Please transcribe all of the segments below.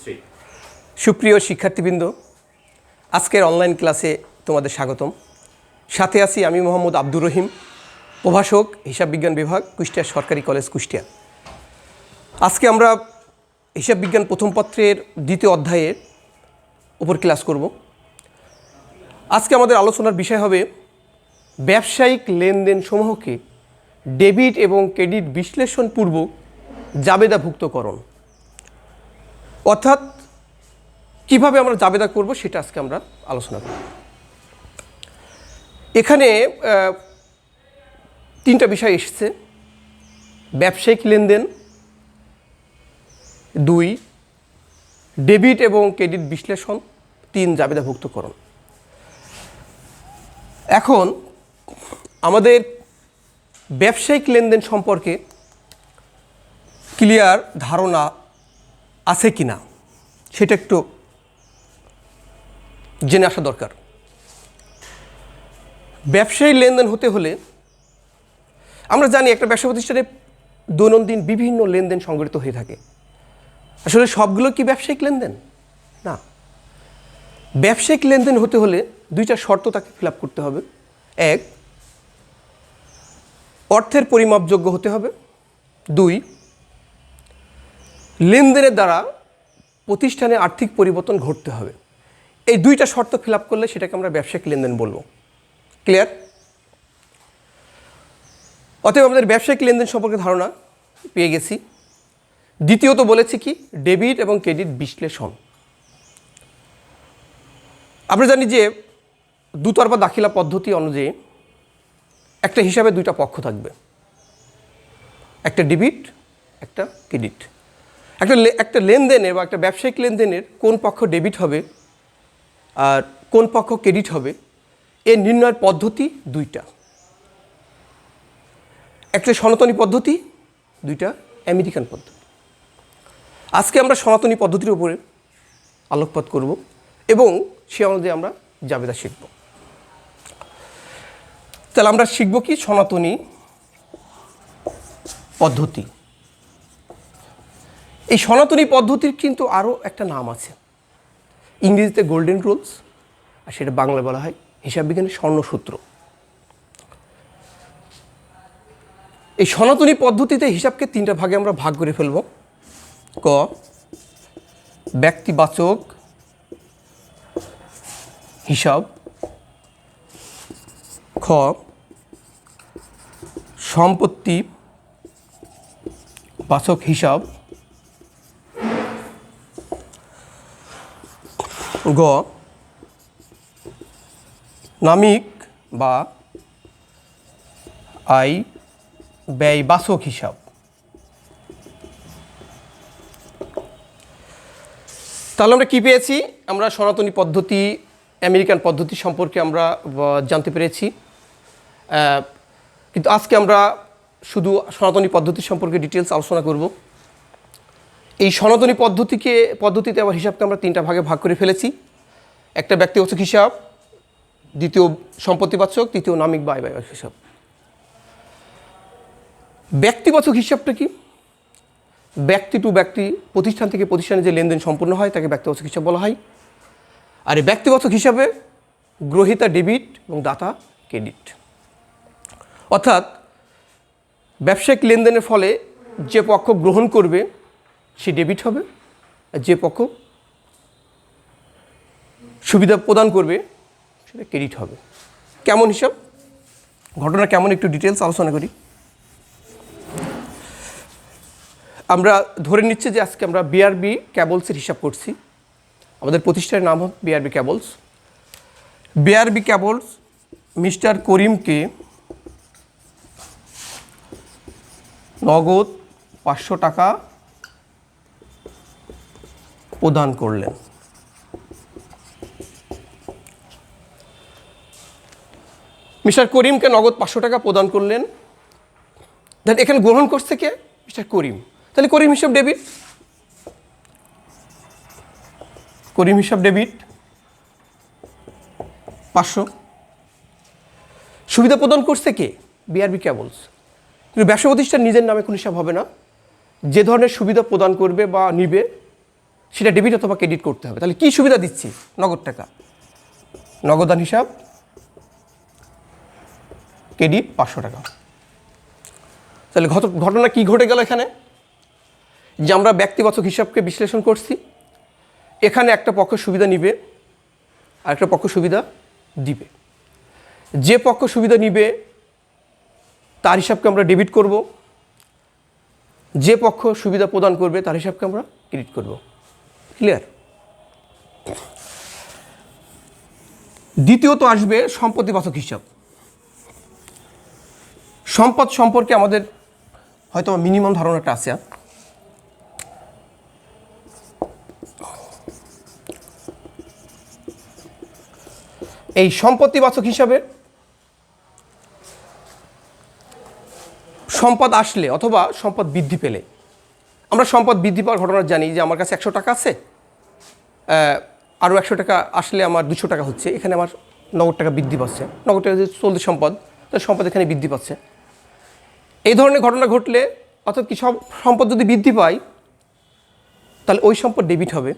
3 সুপ্রিয় শিক্ষার্থীবৃন্দ, আজকের অনলাইন ক্লাসে তোমাদের স্বাগতম। সাথে আছি আমি মোহাম্মদ আব্দুর রহিম, প্রভাষক, হিসাব বিজ্ঞান বিভাগ, কুষ্টিয়া সরকারি কলেজ, কুষ্টিয়া। আজকে আমরা হিসাব বিজ্ঞান প্রথম পত্রের দ্বিতীয় অধ্যায়ের উপর ক্লাস করব। আজকে আমাদের আলোচনার বিষয় হবে ব্যবসায়িক লেনদেন সমূহকে ডেবিট এবং ক্রেডিট বিশ্লেষণপূর্বক জাবেদাভুক্তকরণ, অর্থাৎ কিভাবে আমরা জাবেদা করব সেটা আজকে আমরা আলোচনা করব। এখানে তিনটা বিষয় এসেছে: ব্যবসায়িক লেনদেন, 2 ডেবিট এবং ক্রেডিট বিশ্লেষণ, 3 জাবেদাভুক্তকরণ। এখন আমাদের ব্যবসায়িক লেনদেন সম্পর্কে ক্লিয়ার ধারণা আছে কি না সেটা একটু জেনে আসা দরকার। ব্যবসায়িক লেনদেন হতে হলে আমরা জানি একটা ব্যবসা প্রতিষ্ঠানে দৈনন্দিন বিভিন্ন লেনদেন সংঘটিত হয়ে থাকে। আসলে সবগুলো কি ব্যবসায়িক লেনদেন? না। ব্যবসায়িক লেনদেন হতে হলে 2টা শর্ত তাকে ফিল আপ করতে হবে। 1, অর্থের পরিমাপযোগ্য হতে হবে। 2, লেনদেনের দ্বারা প্রতিষ্ঠানে আর্থিক পরিবর্তন ঘটতে হবে। এই 2টা শর্ত ফিল আপ করলে সেটাকে আমরা ব্যবসায়িক লেনদেন বলবো। ক্লিয়ার? অতএব আমাদের ব্যবসায়িক লেনদেন সম্পর্কে ধারণা পেয়ে গেছি। দ্বিতীয়ত বলেছি কি, ডেবিট এবং ক্রেডিট বিশ্লেষণ। আমরা জানি যে দুতরফা দাখিলা পদ্ধতি অনুযায়ী একটা হিসাবে 2টা পক্ষ থাকবে, একটা ডেবিট, একটা ক্রেডিট। একটা লেনদেনে বা একটা ব্যবসায়িক লেনদেনের কোন পক্ষ ডেবিট হবে আর কোন পক্ষ ক্রেডিট হবে এর নির্ণয়ের পদ্ধতি 2টা। একটা সনাতনী পদ্ধতি, 2টা আমেরিকান পদ্ধতি। আজকে আমরা সনাতনী পদ্ধতির উপরে আলোকপাত করব এবং সে অনুযায়ী আমরা জাবেদা শিখব। তাহলে আমরা শিখব কি সনাতনী পদ্ধতি। এই সনাতনী পদ্ধতির কিন্তু আরও একটা নাম আছে, ইংরেজিতে গোল্ডেন রুলস, আর সেটা বাংলায় বলা হয় হিসাব বিজ্ঞানের স্বর্ণসূত্র। এই সনাতনী পদ্ধতিতে হিসাবকে 3টা ভাগে আমরা ভাগ করে ফেলব। ক, ব্যক্তিবাচক হিসাব। খ, সম্পত্তি বাচক হিসাব। গ, নামিক বা আয় ব্যয় বাচক হিসাব। তাহলে আমরা কি পেয়েছি? আমরা সনাতনী পদ্ধতি, আমেরিকান পদ্ধতি সম্পর্কে আমরা জানতে পেরেছি, কিন্তু আজকে আমরা শুধু সনাতনী পদ্ধতি সম্পর্কে ডিটেলস আলোচনা করব। এই সনাতনী পদ্ধতিতে আবার হিসাবকে আমরা 3টা ভাগে ভাগ করে ফেলেছি। একটা ব্যক্তিবাচক হিসাব, দ্বিতীয় সম্পত্তিবাচক, তৃতীয় নামিক বা আয় ব্যয় হিসাব। ব্যক্তিবাচক হিসাবটা কি? ব্যক্তি টু ব্যক্তি, প্রতিষ্ঠান থেকে প্রতিষ্ঠানে যে লেনদেন সম্পূর্ণ হয় তাকে ব্যক্তিবাচক হিসাব বলা হয়। আর এই ব্যক্তিবাচক হিসাবে গ্রহীতা ডেবিট এবং দাতা ক্রেডিট। অর্থাৎ ব্যবসায়িক লেনদেনের ফলে যে পক্ষ গ্রহণ করবে সে ডেবিট হবে, আর যে পক্ষ সুবিধা প্রদান করবে সেটা ক্রেডিট হবে। কেমন হিসাব, ঘটনা কেমন, একটু ডিটেলস আলোচনা করি। আমরা ধরে নিচ্ছি যে আজকে আমরা বিআরবি ক্যাবলসের হিসাব করছি। আমাদের প্রতিষ্ঠানের নাম হল BRB cables. BRB cables mister করিমকে নগদ 500 টাকা প্রদান করলেন। মিস্টার করিমকে নগদ 500 টাকা প্রদান করলেন। দেন এখানে গ্রহণ করছে কে? মিস্টার করিম। তাহলে করিম হিসাব ডেবিট, করিম হিসাব ডেবিট 500। সুবিধা প্রদান করছে কে? BRB cables. কিন্তু ব্যবসা প্রতিষ্ঠান নিজের নামে কোনো হিসাব হবে না। যে ধরনের সুবিধা প্রদান করবে বা নিবে সেটা ডেবিট অথবা ক্রেডিট করতে হবে। তাহলে কী সুবিধা দিচ্ছি? নগদ টাকা, নগদান হিসাব, ক্রেডিট 500 টাকা। তাহলে ঘটনা কি ঘটে গেল এখানে? যে আমরা ব্যক্তিবাচক হিসাবকে বিশ্লেষণ করছি, এখানে একটা পক্ষ সুবিধা নিবে আর একটা পক্ষ সুবিধা দিবে। যে পক্ষ সুবিধা নিবে তার হিসাবকে আমরা ডেবিট করব, যে পক্ষ সুবিধা প্রদান করবে তার হিসাবকে আমরা ক্রেডিট করব। ক্লিয়ার? দ্বিতীয়ত আসবে সম্পত্তিবাচক হিসাব। সম্পদ সম্পর্কে আমাদের হয়তো মিনিমাম ধারণাটা আছে। এই সম্পত্তিবাচক হিসাবে সম্পদ আসলে অথবা সম্পদ বৃদ্ধি পেলে, আমরা সম্পদ বৃদ্ধি পাওয়ার ঘটনা জানি যে আমার কাছে 100 টাকা আছে, আরও 100 টাকা আসলে আমার 200 টাকা হচ্ছে, এখানে আমার নগদ টাকা বৃদ্ধি পাচ্ছে। নগদ টাকা যে চলতি সম্পদ, তাহলে সম্পদ এখানে বৃদ্ধি পাচ্ছে। এই ধরনের ঘটনা ঘটলে, অর্থাৎ কি সব সম্পদ যদি বৃদ্ধি পায় তাহলে ওই সম্পদ ডেবিট হবে,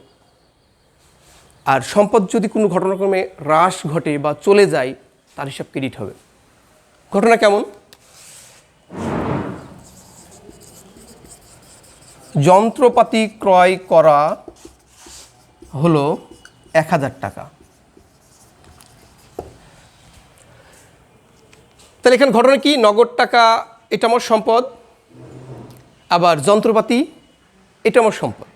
আর সম্পদ যদি কোনো ঘটনাক্রমে হ্রাস ঘটে বা চলে যায় তার হিসাব ক্রেডিট হবে। ঘটনা কেমন? যন্ত্রপাতি ক্রয় করা হলো 1000 টাকা। তাহলে এখানে ঘটনা কি? নগদ টাকা এটা আমার সম্পদ, আবার যন্ত্রপাতি এটা আমার সম্পদ।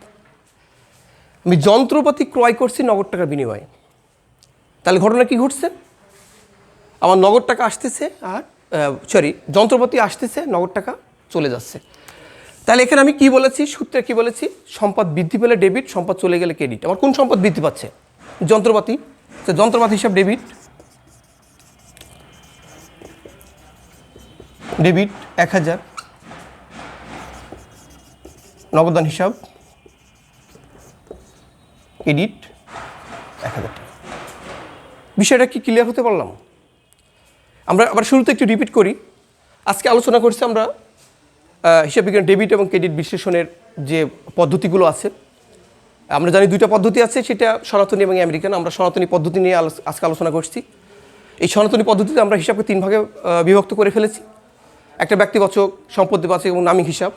আমি যন্ত্রপাতি ক্রয় করছি নগদ টাকার বিনিময়ে। তাহলে ঘটনা কি ঘটছে? আমার নগদ টাকা আসতেছে আর যন্ত্রপাতি আসতেছে, নগদ টাকা চলে যাচ্ছে। তাহলে এখানে আমি কি বলেছি? সূত্রে কি বলেছি? সম্পদ বৃদ্ধি পেলে ডেবিট, সম্পদ চলে গেলে ক্রেডিট। আমার কোন সম্পদ বৃদ্ধি পাচ্ছে? যন্ত্রপাতি। যন্ত্রপাতি হিসাব ডেবিট, ডেবিট 1000, নগদান হিসাব ক্রেডিট 1000 টাকা। বিষয়টা কি ক্লিয়ার হতে পারলাম? আমরা আবার শুরুতে একটু রিপিট করি। আজকে আলোচনা করছি আমরা হিসাব বিজ্ঞান ডেবিট এবং ক্রেডিট বিশ্লেষণের যে পদ্ধতিগুলো আছে। আমরা জানি 2টা পদ্ধতি আছে, সেটা সনাতনী এবং আমেরিকান। আমরা সনাতনী পদ্ধতি নিয়ে আজকে আলোচনা করছি। এই সনাতনী পদ্ধতিতে আমরা হিসাবকে 3 ভাগে বিভক্ত করে ফেলেছি। একটা ব্যক্তিবাচক, সম্পত্তিবাচক এবং নামিক হিসাব।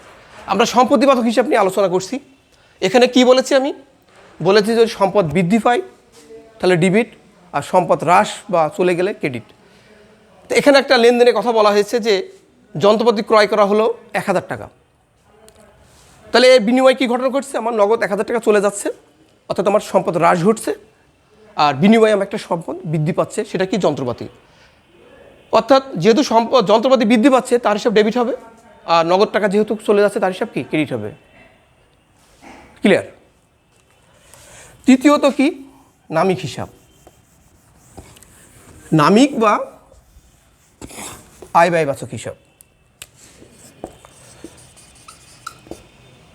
আমরা সম্পত্তিবাচক হিসাব নিয়ে আলোচনা করছি। এখানে কি বলেছি? আমি বলেছি যদি সম্পদ বৃদ্ধি পায় তাহলে ডেবিট, আর সম্পদ হ্রাস বা চলে গেলে ক্রেডিট। তো এখানে একটা লেনদেনের কথা বলা হয়েছে যে যন্ত্রপাতি ক্রয় করা হলো 1000 টাকা। তাহলে এর বিনিময়ে কী ঘটনা ঘটছে? আমার নগদ 1000 টাকা চলে যাচ্ছে, অর্থাৎ আমার সম্পদ হ্রাস ঘটছে, আর বিনিময়ে আমার একটা সম্পদ বৃদ্ধি পাচ্ছে, সেটা কি? যন্ত্রপাতি। অর্থাৎ যেহেতু যন্ত্রপাতি বৃদ্ধি পাচ্ছে তার হিসাব ডেবিট হবে, আর নগদ টাকা যেহেতু চলে যাচ্ছে তার হিসাব কি? ক্রেডিট হবে। ক্লিয়ার? তৃতীয়ত কি? নামিক হিসাব। নামিক বা আয় ব্যয়বাচক হিসাব।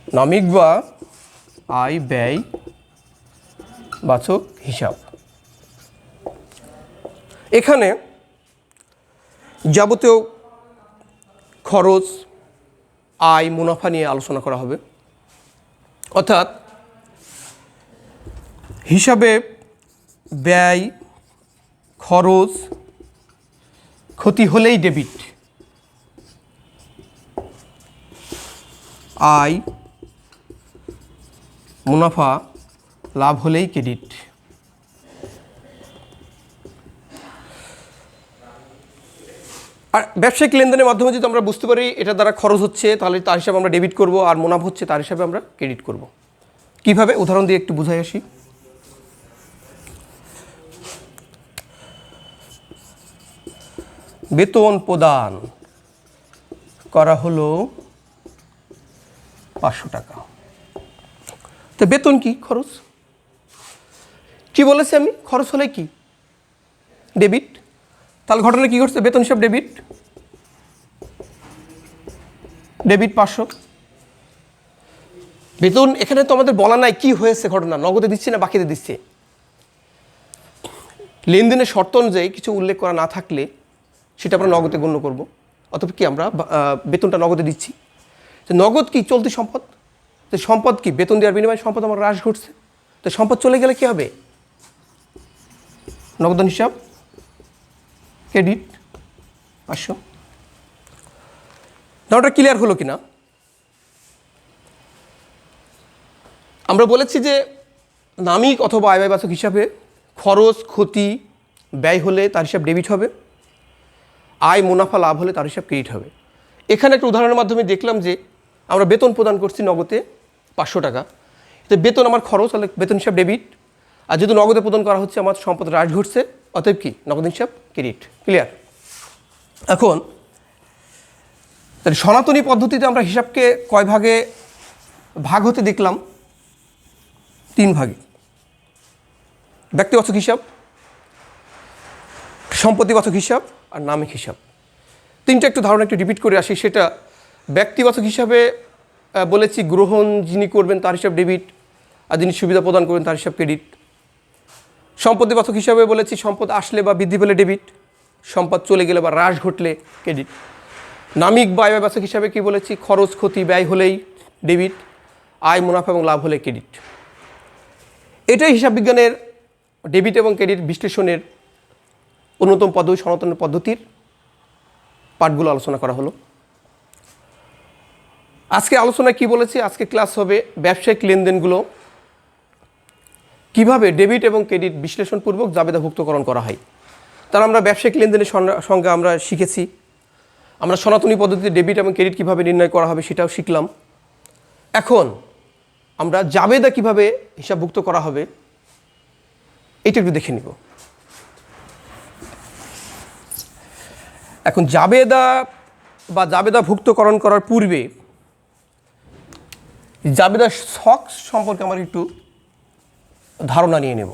নামিক বা আয় ব্যয় বাচক হিসাব। এখানে যাবতীয় খরচ, আয়, মুনাফা নিয়ে আলোচনা করা হবে। অর্থাৎ হিসাবে ব্যয়, খরচ, ক্ষতি হলেই ডেবিট, আয়, মুনাফা, লাভ হলেই ক্রেডিট। আর ব্যবসায়িক লেনদেনের মাধ্যমে যদি আমরা বুঝতে পারি এটা দ্বারা খরচ হচ্ছে, তাহলে তার হিসাবে আমরা ডেবিট করব, আর মুনাফা হচ্ছে তার হিসাবে আমরা ক্রেডিট করব। কিভাবে? উদাহরণ দিয়ে একটু বুঝাই আসি। বেতন প্রদান করা হলো 500 টাকা। তো বেতন কি? খরচ। কি বলেছি আমি? খরচ হলে কি? ডেবিট। তাহলে ঘটনা কি ঘটছে? বেতন হিসাব ডেবিট, ডেবিট 500। বেতন এখানে তো আমাদের বলা নাই কি হয়েছে ঘটনা, নগদে দিচ্ছি না বাকিতে দিচ্ছে। লেনদেনের শর্ত অনুযায়ী কিছু উল্লেখ করা না থাকলে সেটা আমরা নগদে গণ্য করব। অথবা কি আমরা বেতনটা নগদে দিচ্ছি। নগদ কি? চলতি সম্পদ। সম্পদ কি? বেতন দেওয়ার বিনিময়ে সম্পদ আমার হ্রাস ঘটছে। তো সম্পদ চলে গেলে কী হবে? নগদান হিসাব ক্রেডিট 500। ধারণাটা ক্লিয়ার হলো কিনা? আমরা বলেছি যে নামিক অথবা আয় ব্যয়বাচক হিসাবে খরচ ক্ষতি ব্যয় হলে তার হিসাব ডেবিট হবে, আয় মুনাফা লাভ হলে তার হিসাব ক্রেডিট হবে। এখানে একটা উদাহরণের মাধ্যমে দেখলাম যে আমরা বেতন প্রদান করছি নগদে 500 টাকা, তো বেতন আমার খরচ, তাহলে বেতন হিসাব ডেবিট। আর যেহেতু নগদে প্রদান করা হচ্ছে আমার সম্পদ হ্রাস ঘটছে, অতএব কি নগদ হিসাব ক্রেডিট। ক্লিয়ার? এখন তাহলে সনাতনী পদ্ধতিতে আমরা হিসাবকে কয় ভাগে ভাগ হতে দেখলাম? 3 ভাগে। ব্যক্তিবাচক হিসাব, সম্পত্তিবাচক হিসাব আর নামিক হিসাব। 3টা একটু ধারণা একটু রিপিট করে আসি। সেটা ব্যক্তিবাচক হিসাবে বলেছি গ্রহণ যিনি করবেন তার হিসাব ডেবিট, আর যিনি সুবিধা প্রদান করবেন তার হিসাব ক্রেডিট। সম্পত্তিবাচক হিসাবে বলেছি সম্পদ আসলে বা বৃদ্ধি পেলে ডেবিট, সম্পদ চলে গেলে বা হ্রাস ঘটলে ক্রেডিট। নামিক বা ব্যয়বাচক হিসাবে কি বলেছি? খরচ ক্ষতি ব্যয় হলেই ডেবিট, আয় মুনাফা এবং লাভ হলে ক্রেডিট। এটাই হিসাব বিজ্ঞানের ডেবিট এবং ক্রেডিট বিশ্লেষণের অন্যতম পদ্ধতি, সনাতন পদ্ধতির পাঠগুলো আলোচনা করা হলো। আজকে আলোচনায় কি বলেছি? আজকে ক্লাস হবে ব্যবসায়িক লেনদেনগুলো কিভাবে ডেবিট এবং ক্রেডিট বিশ্লেষণপূর্বক জাবেদাভুক্তকরণ করা হয়। তার আমরা ব্যবসায়িক লেনদেনের সঙ্গে আমরা শিখেছি, আমরা সনাতনী পদ্ধতিতে ডেবিট এবং ক্রেডিট কীভাবে নির্ণয় করা হবে সেটাও শিখলাম। এখন আমরা জাবেদা কিভাবে হিসাবভুক্ত করা হবে এটা একটু দেখে নিব। এখন জাবেদা বা জাবেদাভুক্তকরণ করার পূর্বে জাবেদার ছক সম্পর্কে আমরা একটু ধারণা নিয়ে নেব।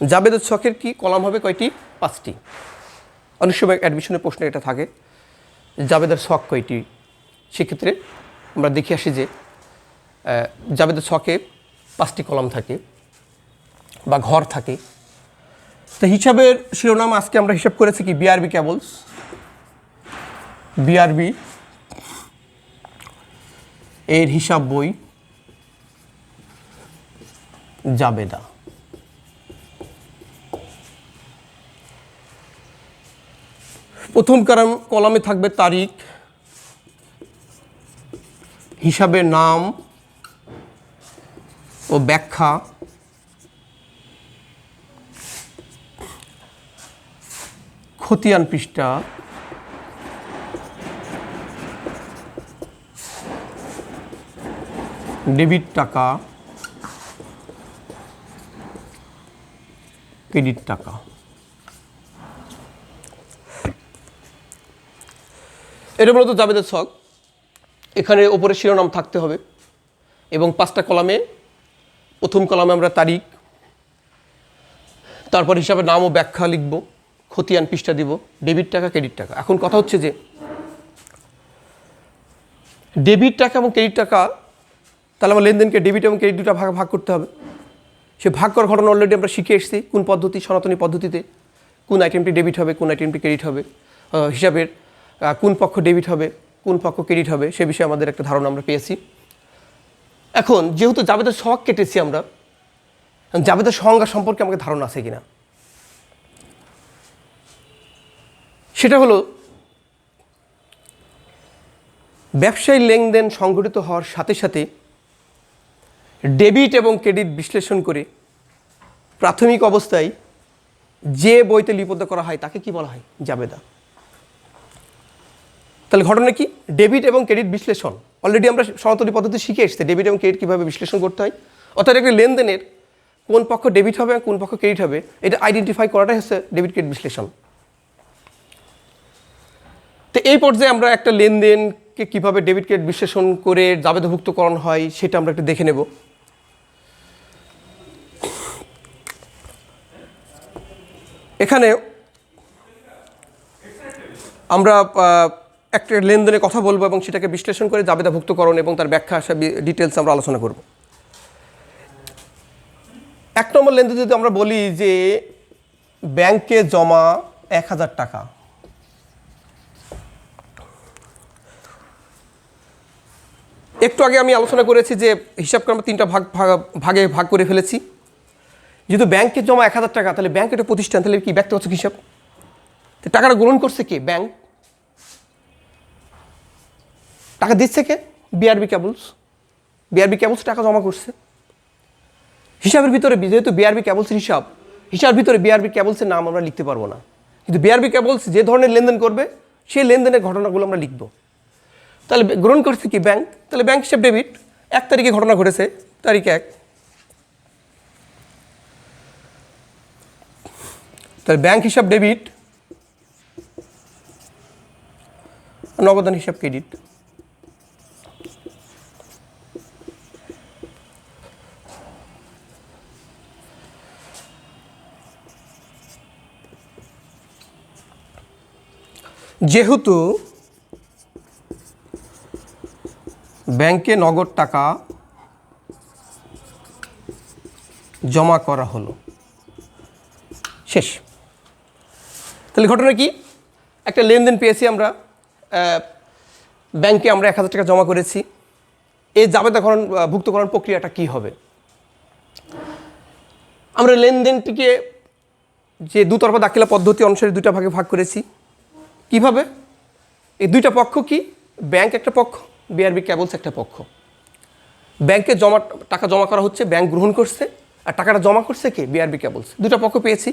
জাবেদার ছকের কি কলাম হবে? কয়টি? 5টি। অনেক সময় অ্যাডমিশনের প্রশ্নে এটা থাকে, জাবেদার ছক কয়টি। সেক্ষেত্রে আমরা দেখে আসি যে জাবেদার ছকে 5টি কলাম থাকে বা ঘর থাকে। তো হিসাবের শিরোনাম আজকে আমরা হিসাব করেছি কি? বিআরবি কেবলস, বিআরবি এর হিসাব বই, জাবেদা। প্রথম কলামে থাকবে তারিখ, হিসাবের নাম ও ব্যাখ্যা, খতিয়ান পৃষ্ঠা, ডেবিট টাকা, ক্রেডিট টাকা। এটা মূলত জাবেদার ছক। এখানে ওপরে শিরোনাম থাকতে হবে এবং 5টা কলামে, প্রথম কলামে আমরা তারিখ, তারপর হিসাবে নাম ও ব্যাখ্যা লিখব, খতিয়ান পৃষ্ঠা দিব, ডেবিট টাকা ক্রেডিট টাকা। এখন কথা হচ্ছে যে ডেবিট টাকা এবং ক্রেডিট টাকা, তাহলে আমার লেনদেনকে ডেবিট এবং ক্রেডিট দুটা ভাগ করতে হবে। সে ভাগ করার ঘটনা অলরেডি আমরা শিখে এসেছি কোন পদ্ধতি, সনাতনী পদ্ধতিতে কোন আইটেমটি ডেবিট হবে, কোন আইটেমটি ক্রেডিট হবে, হিসাবের কোন পক্ষ ডেবিট হবে, কোন পক্ষ ক্রেডিট হবে, সে বিষয়ে আমাদের একটা ধারণা আমরা পেয়েছি। এখন যেহেতু জাবেদার ছক কেটেছি আমরা, জাবেদার সংজ্ঞা সম্পর্কে আমাকে ধারণা আছে কিনা সেটা হলো, ব্যবসায়ী লেনদেন সংঘটিত হওয়ার সাথে সাথে ডেবিট এবং ক্রেডিট বিশ্লেষণ করে প্রাথমিক অবস্থায় যে বইতে লিপিবদ্ধ করা হয় তাকে কি বলা হয়? জাবেদা। তাহলে ঘটনা কি? ডেবিট এবং ক্রেডিট বিশ্লেষণ অলরেডি আমরা সনাতনী পদ্ধতি শিখে এসেছি, ডেবিট এবং ক্রেডিট কীভাবে বিশ্লেষণ করতে হয়। অর্থাৎ একটা লেনদেনের কোন পক্ষ ডেবিট হবে কোন পক্ষ ক্রেডিট হবে এটা আইডেন্টিফাই করাটাই হচ্ছে ডেবিট ক্রেডিট বিশ্লেষণ। তো এই পর্যায়ে আমরা একটা লেনদেনকে কীভাবে ডেবিট ক্রেডিট বিশ্লেষণ করে জাবেদাভুক্তকরণ হয় সেটা আমরা একটু দেখে নেব। এখানে আমরা একটা লেনদেনের কথা বলবো এবং সেটাকে বিশ্লেষণ করে জাবেদাভুক্তকরণ এবং তার ব্যাখ্যা ডিটেলস আমরা আলোচনা করব। 1 নম্বর লেনদেন যদি আমরা বলি যে ব্যাংকে জমা 1000 টাকা, একটু আগে আমি আলোচনা করেছি যে হিসাবকে আমরা 3টা ভাগে ভাগ করে ফেলেছি। যেহেতু ব্যাংকে জমা 1000 টাকা, তাহলে ব্যাংক একটা প্রতিষ্ঠান, তাহলে কি ব্যক্তিগত হিসাব? তো টাকাটা গ্রহণ করছে কে? ব্যাংক। টাকা দিচ্ছে কে? BRB cables. বিআরবি কেবলস টাকা জমা করছে। হিসাবের ভিতরে যেহেতু বিআরবি কেবলসের হিসাবের ভিতরে বিআরবি কেবলসের নাম আমরা লিখতে পারবো না, কিন্তু বিআরবি কেবলস যে ধরনের লেনদেন করবে সেই লেনদেনের ঘটনাগুলো আমরা লিখব। তাহলে গ্রহণ করছে কি? ব্যাংক। তাহলে ব্যাংক হিসাব ডেবিট। 1 তারিখে ঘটনা ঘটেছে, তারিখ 1, তাহলে ব্যাংক হিসাব ডেবিট, নগদান হিসাব ক্রেডিট। যেহেতু ব্যাংকে নগদ টাকা জমা করা হলো, শেষ। তাহলে ঘটনা কি? একটা লেনদেন পেয়েছি আমরা, ব্যাংকে আমরা 1000 টাকা জমা করেছি। এই জাবেদাকরণ ভুক্তকরণ প্রক্রিয়াটা কি হবে? আমরা লেনদেনটিকে যে দুতরফা দাখিলা পদ্ধতি অনুসারে 2টা ভাগে ভাগ করেছি। কিভাবে? এই 2টা পক্ষ কি? ব্যাংক একটা পক্ষ, বিআরবি কেবলস একটা পক্ষ। ব্যাংকে টাকা জমা করা হচ্ছে, ব্যাংক গ্রহণ করছে, আর টাকাটা জমা করছে কে? BRB cables. 2টা পক্ষ পেয়েছি।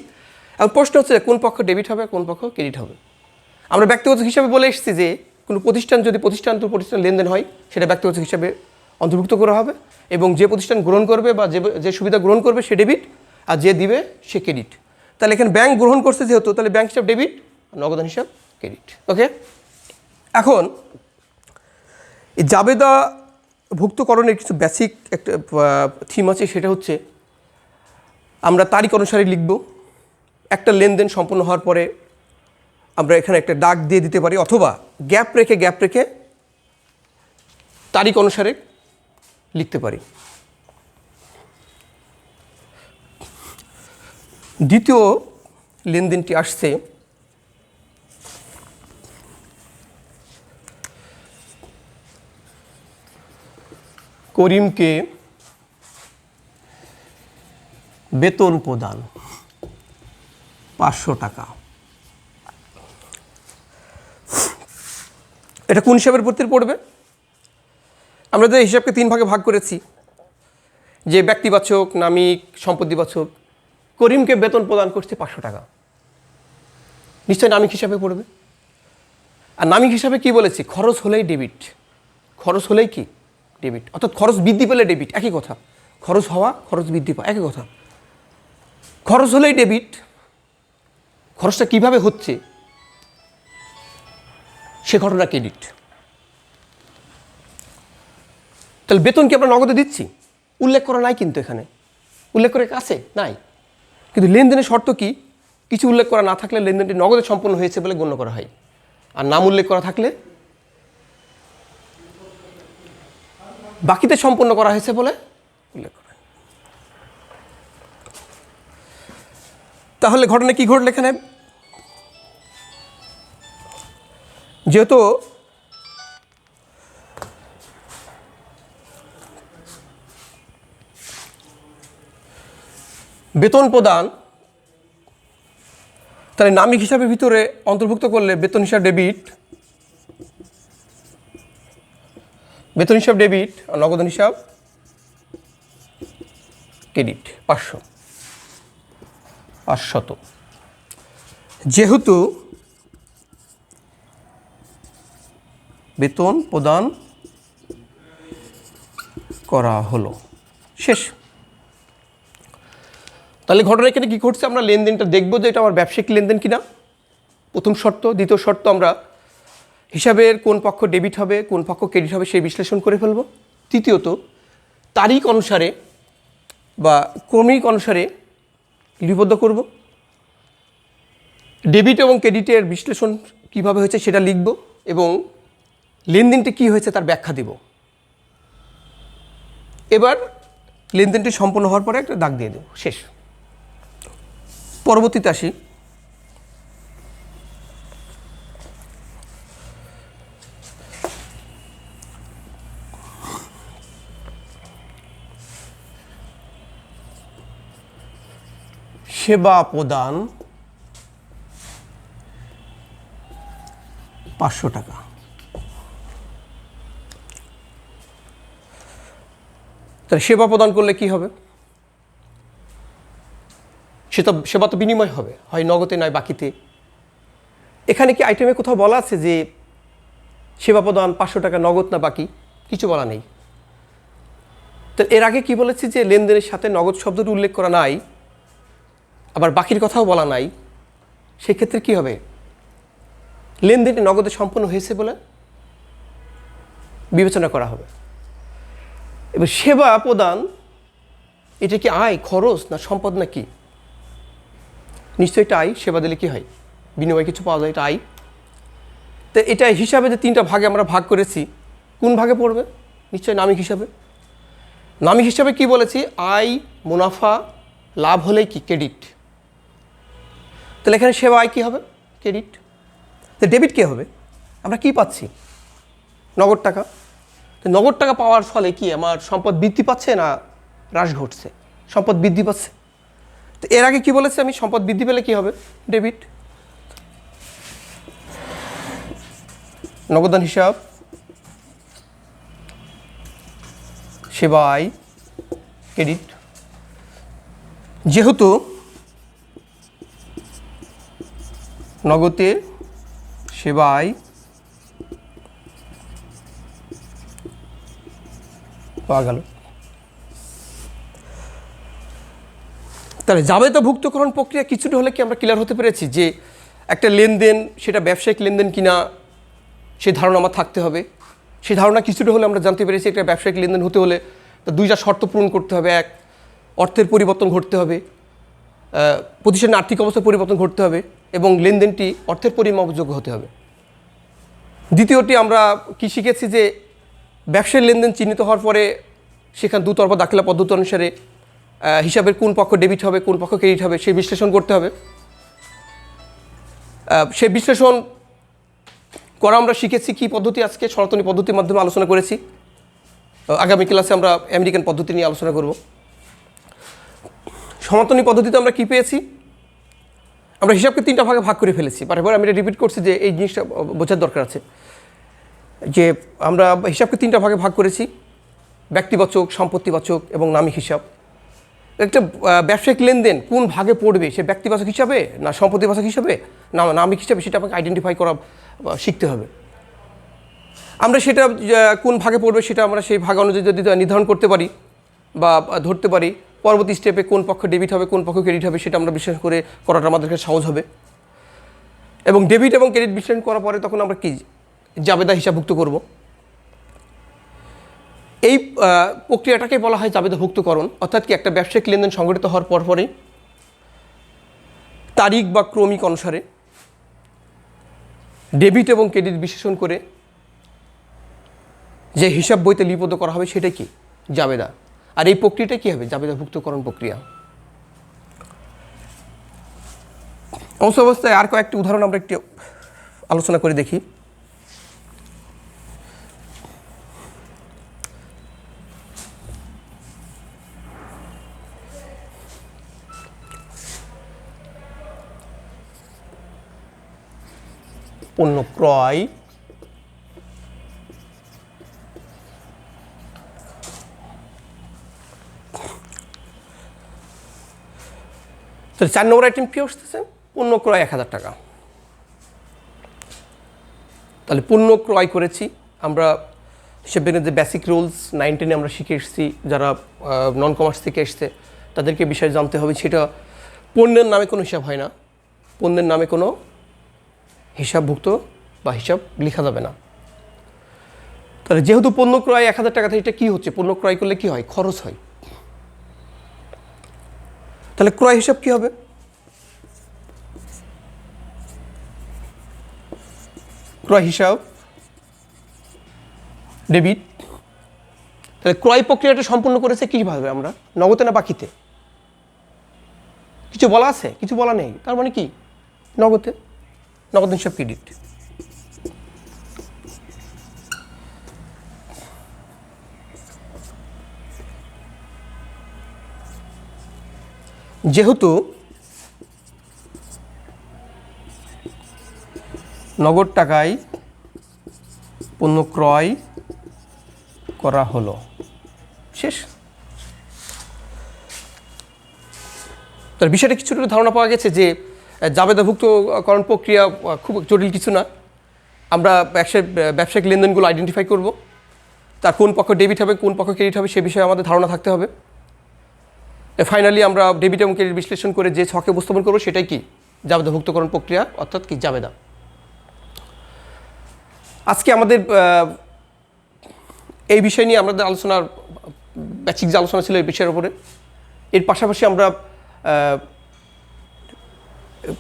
এখন প্রশ্ন হচ্ছে কোন পক্ষ ডেবিট হবে, কোন পক্ষ ক্রেডিট হবে? আমরা ব্যক্তিগত হিসাবে বলে এসেছি যে কোনো প্রতিষ্ঠান যদি প্রতিষ্ঠান লেনদেন হয় সেটা ব্যক্তিগত হিসাবে অন্তর্ভুক্ত করা হবে, এবং যে প্রতিষ্ঠান গ্রহণ করবে বা যে সুবিধা গ্রহণ করবে সে ডেবিট, আর যে দিবে সে ক্রেডিট। তাহলে এখানে ব্যাংক গ্রহণ করছে যেহেতু, তাহলে ব্যাংক হিসাব ডেবিট, নগদান হিসাব ক্রেডিট। ওকে, এখন এই জাবেদা ভুক্তকরণের কিছু বেসিক একটা থিম আছে, সেটা হচ্ছে আমরা তারিখ অনুসারে লিখব। একটা লেনদেন সম্পন্ন হওয়ার পরে আমরা এখানে একটা দাগ দিয়ে দিতে পারি, অথবা গ্যাপ রেখে তারিখ অনুসারে লিখতে পারি। দ্বিতীয় লেনদেনটি আসছে করিমকে বেতন প্রদান 500 টাকা। এটা কোন হিসাবের ভিত্তিতে পড়বে? আমরা যে হিসাবকে 3 ভাগে ভাগ করেছি, যে ব্যক্তিবাচক, নামিক, সম্পত্তিবাচক। করিমকে বেতন প্রদান করছে 500 টাকা, নিশ্চয়ই নামিক হিসাবে পড়বে। আর নামিক হিসাবে কি বলেছি? খরচ হলেই ডেবিট। খরচ হলেই কি? ডেবিট। অর্থাৎ খরচ বৃদ্ধি পেলে ডেবিট, একই কথা। খরচ হওয়া, খরচ বৃদ্ধি পাওয়া, একই কথা। খরচ হলেই ডেবিট। খরচটা কিভাবে হচ্ছে সে ঘটনা ক্রেডিট। তাহলে বেতন কি আমরা নগদে দিচ্ছি? উল্লেখ করা নাই, কিন্তু এখানে উল্লেখ করে আছে নাই, কিন্তু লেনদেনের শর্ত কি? কিছু উল্লেখ করা না থাকলে লেনদেনটি নগদে সম্পন্ন হয়েছে বলে গণ্য করা হয়, আর নাম উল্লেখ করা থাকলে বাকিতে সম্পন্ন করা হয়েছে বলে উল্লেখ করা হয়। তাহলে ঘটনা কি ঘটল এখানে? যেহেতু বেতন প্রদান, তাহলে নামিক হিসাবের ভিতরে অন্তর্ভুক্ত করলে বেতন হিসাব ডেবিট, বেতন হিসাব ডেবিট, আর নগদান হিসাব ক্রেডিট 500। যেহেতু বেতন প্রদান করা হলো, শেষ। তাহলে ঘটনা এখানে কী ঘটছে? আমরা লেনদেনটা দেখব যে এটা আমার ব্যবসায়িক লেনদেন কিনা, প্রথম শর্ত। দ্বিতীয় শর্ত, আমরা হিসাবের কোন পক্ষ ডেবিট হবে, কোন পক্ষ ক্রেডিট হবে সেই বিশ্লেষণ করে ফেলব। তৃতীয়ত, তারিখ অনুসারে বা ক্রমিক অনুসারে লিপিবদ্ধ করব। ডেবিট এবং ক্রেডিটের বিশ্লেষণ কিভাবে হয়েছে সেটা লিখব, এবং লেনদেনটি কী হয়েছে তার ব্যাখ্যা দেব। এবার লেনদেনটি সম্পন্ন হওয়ার পরে একটা দাগ দিয়ে দেব, শেষ। পরবর্তীতে আসি। সেবা প্রদান 500 টাকা। তাহলে সেবা প্রদান করলে কি হবে? সেবা তো বিনিময় হবে, হয় নগদে নয় বাকিতে। এখানে কি আইটেমে কোথাও বলা আছে যে সেবা প্রদান 500 টাকা নগদ না বাকি? কিছু বলা নেই। তো এর আগে কি বলেছি যে লেনদেনের সাথে নগদ শব্দটি উল্লেখ করা নাই, আবার বাকির কথাও বলা নাই। সেক্ষেত্রে কি হবে? লেনদেনটি নগদে সম্পন্ন হয়েছে বলে বিবেচনা করা হবে। এবার সেবা প্রদান এটা কি আয়, খরচ না সম্পদ না কি? নিশ্চয়ই এটা আয়। সেবা দিলে কি হয়? বিনিময়ে কিছু পাওয়া যায়, এটা আয়। তো এটা হিসাবে যে 3টা ভাগে আমরা ভাগ করেছি, কোন ভাগে পড়বে? নিশ্চয়ই নামিক হিসাবে। নামিক হিসাবে কি বলেছি? আয়, মুনাফা, লাভ হলেই কি? ক্রেডিট। তাহলে এখানে সেবা আয় কী হবে? ক্রেডিট। তো ডেবিট কে হবে? আমরা কি পাচ্ছি? নগদ টাকা। তো নগদ টাকা পাওয়ার ফলে কি আমার সম্পদ বৃদ্ধি পাচ্ছে না হ্রাস ঘটছে? সম্পদ বৃদ্ধি পাচ্ছে। তো এর আগে কি বলেছি আমি? সম্পদ বৃদ্ধি পেলে কি হবে? ডেবিট। নগদান হিসাব, সেবা আয়, ক্রেডিট। যেহেতু নগদে সেবা আয় পাওয়া গেল। তাহলে জাবেদাভুক্তকরণ প্রক্রিয়া কিছুটা হলে কি আমরা ক্লিয়ার হতে পেরেছি যে একটা লেনদেন সেটা ব্যবসায়িক লেনদেন কিনা সেই ধারণা আমার থাকতে হবে। সেই ধারণা কিছুটা হলে আমরা জানতে পেরেছি একটা ব্যবসায়িক লেনদেন হতে হলে তো 2টা শর্ত পূরণ করতে হবে। এক, অর্থের পরিবর্তন ঘটতে হবে, প্রতিষ্ঠানের আর্থিক অবস্থার পরিবর্তন ঘটতে হবে, এবং লেনদেনটি অর্থের পরিমাপযোগ্য হতে হবে। দ্বিতীয়টি আমরা কি শিখেছি যে ব্যবসায়িক লেনদেন চিহ্নিত হওয়ার পরে সেখানে দুতরফা দাখিলা পদ্ধতি অনুসারে হিসাবের কোন পক্ষ ডেবিট হবে কোন পক্ষ ক্রেডিট হবে সেই বিশ্লেষণ করতে হবে। সেই বিশ্লেষণ করা আমরা শিখেছি কি পদ্ধতি? আজকে সনাতনী পদ্ধতির মাধ্যমে আলোচনা করেছি। আগামী ক্লাসে আমরা আমেরিকান পদ্ধতি নিয়ে আলোচনা করব। সনাতনী পদ্ধতিতে আমরা কি পেয়েছি? আমরা হিসাবকে 3টা ভাগে ভাগ করে ফেলেছি। বারবার আমি এটা রিপিট করছি যে এই জিনিসটা বোঝার দরকার আছে যে আমরা হিসাবকে 3টা ভাগে ভাগ করেছি: ব্যক্তিবাচক, সম্পত্তিবাচক এবং নামিক হিসাব। একটা ব্যবসায়িক লেনদেন কোন ভাগে পড়বে? সে ব্যক্তিবাচক হিসাবে না সম্পত্তিবাচক হিসাবে না নামিক হিসাবে, সেটা আমাকে আইডেন্টিফাই করা শিখতে হবে। আমরা সেটা কোন ভাগে পড়বে সেটা আমরা সেই ভাগ অনুযায়ী যদি নির্ধারণ করতে পারি বা ধরতে পারি, পরবর্তী স্টেপে কোন পক্ষ ডেবিট হবে কোন পক্ষ ক্রেডিট হবে সেটা আমরা বিশ্লেষণ করে করাটা আমাদের কাছে সহজ হবে। এবং ডেবিট এবং ক্রেডিট বিশ্লেষণ করার পরে তখন আমরা কি জাবেদা হিসাবভুক্ত করব। এই প্রক্রিয়াটাকে বলা হয় জাবেদাভুক্তকরণ। অর্থাৎ কি একটা ব্যবসায়িক লেনদেন সংঘটিত হওয়ার পরপরই তারিখ বা ক্রমিক অনুসারে ডেবিট এবং ক্রেডিট বিশ্লেষণ করে যে হিসাব বইতে লিপিবদ্ধ করা হবে সেটাই কি? জাবেদা। আর এই প্রক্রিয়াটা কী হবে? জাবেদাভুক্তকরণ প্রক্রিয়া। অবশ্য অবস্থায় আর কয়েকটি উদাহরণ আমরা একটু আলোচনা করে দেখি। পণ্য ক্রয়, তাহলে 4 নম্বর আইটেম কী আসতেছে? পণ্য ক্রয় 1000 টাকা। তাহলে পণ্য ক্রয় করেছি আমরা হিসেব যে বেসিক রুলস 9, 10 আমরা শিখে এসেছি। যারা নন কমার্স থেকে এসছে তাদেরকে বিষয় জানতে হবে। সেটা পণ্যের নামে কোনো হিসাব হয় না, পণ্যের নামে কোনো হিসাবভুক্ত বা হিসাব লেখা যাবে না। তাহলে যেহেতু পণ্য ক্রয় 1000 টাকা, থেকে এটা কী হচ্ছে? পণ্য ক্রয় করলে কী হয়? খরচ হয়। তাহলে ক্রয় হিসাব কী হবে? ক্রয় হিসাব ডেবিট। তাহলে ক্রয় প্রক্রিয়াটা সম্পূর্ণ করেছে কীভাবে? আমরা নগদে না বাকিতে? কিছু বলা আছে? কিছু বলা নেই। তার মানে কি? নগদে। নগদ হিসাব ক্রেডিট। যেহেতু নগদ টাকায় পণ্য ক্রয় করা হলো, শেষ। তার বিষয়টা কিছুটা ধারণা পাওয়া গেছে যে জাবেদাভুক্তকরণ প্রক্রিয়া খুব জটিল কিছু না। আমরা ব্যবসায়িক লেনদেনগুলো আইডেন্টিফাই করব, তার কোন পক্ষ ডেবিট হবে কোন পক্ষ ক্রেডিট হবে সে বিষয়ে আমাদের ধারণা থাকতে হবে। ফাইনালি আমরা ডেবিট এবং ক্রেডিট বিশ্লেষণ করে যে ছকে উপস্থাপন করবো সেটাই কি জাবেদাভুক্তকরণ প্রক্রিয়া, অর্থাৎ কি জাবেদা। আজকে আমাদের এই বিষয় নিয়ে আমাদের আলোচনার বেসিক যে আলোচনা ছিল এই বিষয়ের উপরে, এর পাশাপাশি আমরা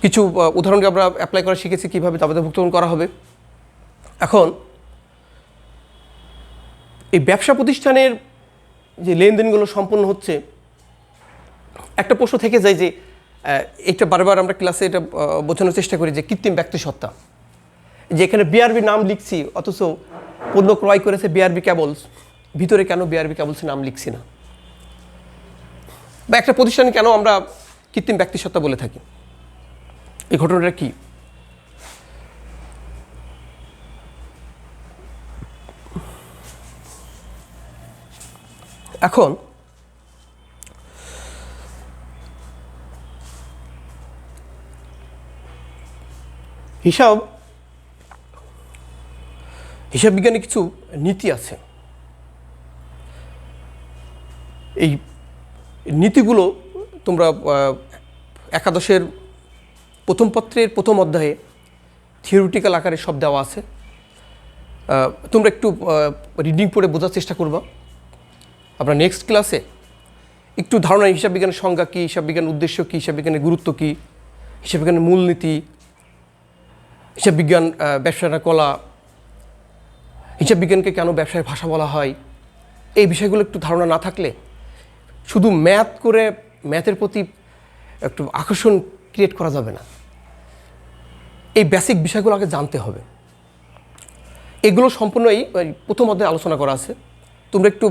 কিছু উদাহরণকে আমরা অ্যাপ্লাই করা শিখেছি কীভাবে জাবেদাভুক্তকরণ করা হবে। এখন এই ব্যবসা প্রতিষ্ঠানের যে লেনদেনগুলো সম্পন্ন হচ্ছে, একটা প্রশ্ন থেকে যায় যে এটা বারবার আমরা ক্লাসে এটা বোঝানোর চেষ্টা করি যে কৃত্রিম ব্যক্তিসত্তা, যে এখানে বিআরবি নাম লিখছি অথচ পণ্য ক্রয় করেছে বিআরবি কেবলস, ভিতরে কেন বিআরবি কেবলসের নাম লিখছি না, বা একটা প্রতিষ্ঠান কেন আমরা কৃত্রিম ব্যক্তিসত্তা বলে থাকি, এই ঘটনাটা কি? এখন হিসাব বিজ্ঞানে কিছু নীতি আছে। এই নীতিগুলো তোমরা একাদশের প্রথম পত্রের প্রথম অধ্যায়ে থিওরিটিক্যাল আকারে সব দেওয়া আছে। তোমরা একটু রিডিং পড়ে বোঝার চেষ্টা করবা। আমরা নেক্সট ক্লাসে একটু ধারণা হিসাব বিজ্ঞানের সংজ্ঞা কী, হিসাব বিজ্ঞানের উদ্দেশ্য কী, হিসাব বিজ্ঞানের গুরুত্ব কী, হিসাব বিজ্ঞানের মূলনীতি, হিসাব বিজ্ঞান ব্যবসার কলা, হিসাব বিজ্ঞানকে কেন ব্যবসায়ের ভাষা বলা হয়, এই বিষয়গুলো একটু ধারণা না থাকলে শুধু ম্যাথ করে ম্যাথের প্রতি একটু আকর্ষণ ক্রিয়েট করা যাবে না। এই বেসিক বিষয়গুলো আগে জানতে হবে। এগুলো সম্পূর্ণ এই প্রথম অধ্যায়ে আলোচনা করা আছে। তোমরা একটু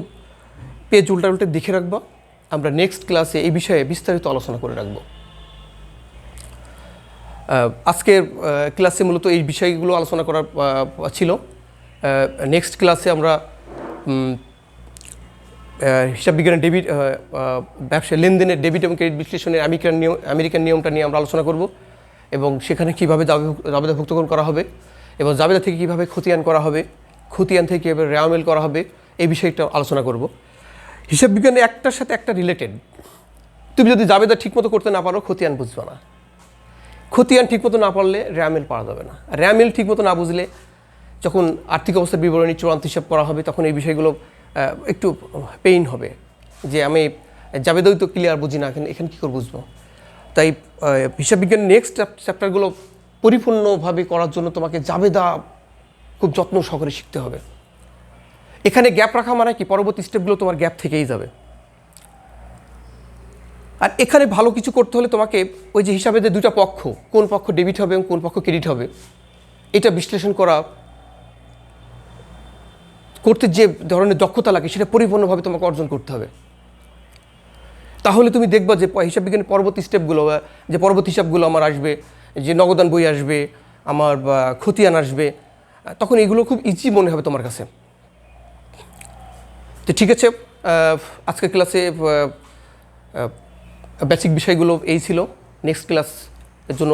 পেজ উল্টে দেখে রাখবা। আমরা নেক্সট ক্লাসে এই বিষয়ে বিস্তারিত আলোচনা করে রাখব। আজকের ক্লাসে মূলত এই বিষয়গুলো আলোচনা করার ছিল। নেক্সট ক্লাসে আমরা হিসাব বিজ্ঞানের ডেবিট ব্যবসা লেনদেনের ডেবিট এবং ক্রেডিট বিশ্লেষণের আমেরিকান নিয়মটা নিয়ে আমরা আলোচনা করব, এবং সেখানে কীভাবে জাবেদাভুক্তকরণ করা হবে এবং জাবেদা থেকে কীভাবে খতিয়ান করা হবে, খতিয়ান থেকে কীভাবে রেওয়ামেল করা হবে, এই বিষয়টা আলোচনা করব। হিসাব বিজ্ঞানে একটার সাথে একটা রিলেটেড। তুমি যদি জাবেদা ঠিকমতো করতে না পারো খতিয়ান বুঝবে না, খতিয়ান ঠিকমতো না পারলে রেওয়ামেল পারা যাবে না, রেওয়ামেল ঠিকমতো না বুঝলে যখন আর্থিক অবস্থার বিবরণী চূড়ান্ত হিসাব করা হবে তখন এই বিষয়গুলো একটু পেইন হবে যে আমি জাবেদাই তো ক্লিয়ার বুঝি না, এখানে কী করে বুঝবো। তাই হিসাব বিজ্ঞানের নেক্সট চ্যাপ্টারগুলো পরিপূর্ণভাবে করার জন্য তোমাকে জাবেদা খুব যত্ন সহকারে শিখতে হবে। এখানে গ্যাপ রাখা মানে কি, পরবর্তী স্টেপগুলো তোমার গ্যাপ থেকেই যাবে। আর এখানে ভালো কিছু করতে হলে তোমাকে ওই যে হিসাবে যে দুটা পক্ষ, কোন পক্ষ ডেবিট হবে এবং কোন পক্ষ ক্রেডিট হবে, এটা বিশ্লেষণ করতে যে ধরনের দক্ষতা লাগে সেটা পরিপূর্ণভাবে তোমাকে অর্জন করতে হবে। তাহলে তুমি দেখবা যে হিসাব বিজ্ঞানের পরবর্তী স্টেপগুলো, যে পরবর্তী হিসাবগুলো আমার আসবে, যে নগদান বই আসবে, আমার খতিয়ান আসবে, তখন এগুলো খুব ইজি মনে হবে তোমার কাছে। তো ঠিক আছে, আজকের ক্লাসে বেসিক বিষয়গুলো এই ছিল। নেক্সট ক্লাসের জন্য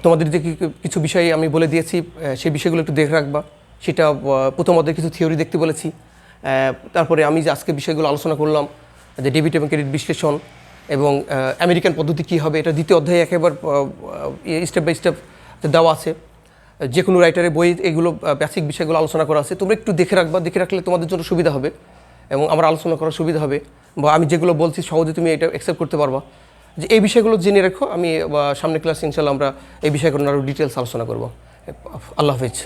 তোমাদের যে কিছু বিষয় আমি বলে দিয়েছি সেই বিষয়গুলো একটু দেখে রাখবা। সেটা প্রথম অধ্যায়ে কিছু থিওরি দেখতে বলেছি, তারপরে আমি যে আজকে বিষয়গুলো আলোচনা করলাম যে ডেবিট এবং ক্রেডিট বিশ্লেষণ এবং আমেরিকান পদ্ধতি কী হবে, এটা দ্বিতীয় অধ্যায়ে একেবারে স্টেপ বাই স্টেপ দেওয়া আছে। যে কোনো রাইটারের বই এগুলো বেসিক বিষয়গুলো আলোচনা করা আছে। তোমরা একটু দেখে রাখবা, দেখে রাখলে তোমাদের জন্য সুবিধা হবে এবং আমার আলোচনা করার সুবিধা হবে, বা আমি যেগুলো বলছি সহজে তুমি এটা অ্যাকসেপ্ট করতে পারবা যে এই বিষয়গুলো জেনে রেখো। আমি সামনে ক্লাসে ইনশাল্লাহ আমরা এই বিষয়গুলো আরও ডিটেলস আলোচনা করব। আল্লাহ হাফেজ।